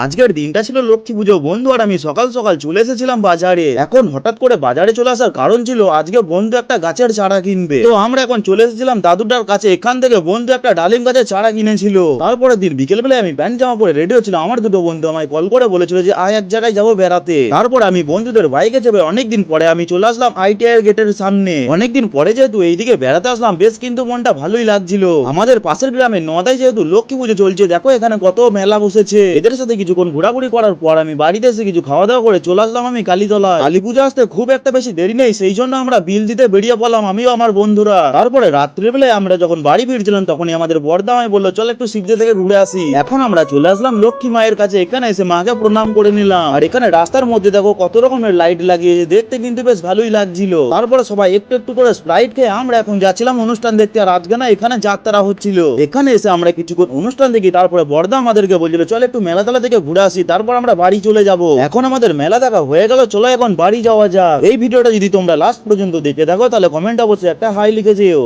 আজকের দিনটা ছিল লক্ষ্মী পুজো বন্ধু, আর আমি সকাল সকাল চলে এসেছিলাম বাজারে। এখন হঠাৎ করে বাজারে চলে আসার কারণ ছিল আজকে বন্ধু একটা গাছের চারা কিনবে। তো আমরা এখন চলে এসেছিলাম দাদুটার কাছে। এখান থেকে বন্ধু একটা ডালিম গাছের চারা কিনেছিল। তারপরের দিন বিকেল বেলায় আমি প্যান্ট জামা পরে রেডি হচ্ছিলাম। আমার দুটো বন্ধু আমায় কল করে বলেছিল যে আয় এক জায়গায় যাবো বেড়াতে। তারপর আমি বন্ধুদের বাইকে চেপে অনেকদিন পরে আমি চলে আসলাম ITI এর গেটের সামনে। অনেকদিন পরে যেহেতু এইদিকে বেড়াতে আসলাম, বেশ কিন্তু মনটা ভালোই লাগছিল। আমাদের পাশের গ্রামে নদায় যেহেতু লক্ষ্মী পুজো চলছে, দেখো এখানে কত মেলা বসেছে। এদের সাথে কিছুক্ষণ ঘোরাঘুরি করার পর আমি বাড়িতে এসে কিছু খাওয়া দাওয়া করে চলে আসলাম আমি কালীতলায়। কালী পুজো আসতে খুব একটা বেশি দেরি নেই, সেই জন্য আমরা বিল দিতে বেরিয়ে পড়লাম আমিও আমার বন্ধুরা। তারপরে রাত্রিবেলায় আমরা যখন বাড়ি ফিরছিলাম তখনই আমাদের বড়দা আমায় বললো চল একটু শিবজে থেকে ঘুরে আসি। এখন আমরা চলে আসলাম লক্ষ্মী মায়ের কাছে। এখানে এসে মাকে প্রণাম করে নিলাম। আর এখানে রাস্তার মধ্যে দেখো কত রকমের লাইট লাগিয়েছে, দেখতে কিন্তু বেশ ভালোই লাগছিল। তারপরে সবাই একটু একটু করে স্প্রাইট খেয়ে আমরা এখন যাচ্ছিলাম অনুষ্ঠান দেখতে। আর আজকে না এখানে যাত্রা হচ্ছিল। এখানে এসে আমরা কিছুক্ষণ অনুষ্ঠান দেখি, তারপরে বড়দা আমাদেরকে বলছিল চল একটু মেলা তালা থেকে ঘুরে আসি, তারপর আমরা বাড়ি চলে যাব। এখন আমাদের মেলা দেখা হয়ে গেল, চলো এখন বাড়ি যাওয়া যাক। এই ভিডিওটা যদি তোমরা লাস্ট পর্যন্ত দেখে থাকো তাহলে কমেন্ট অবশ্যই একটা হাই লিখে যেও।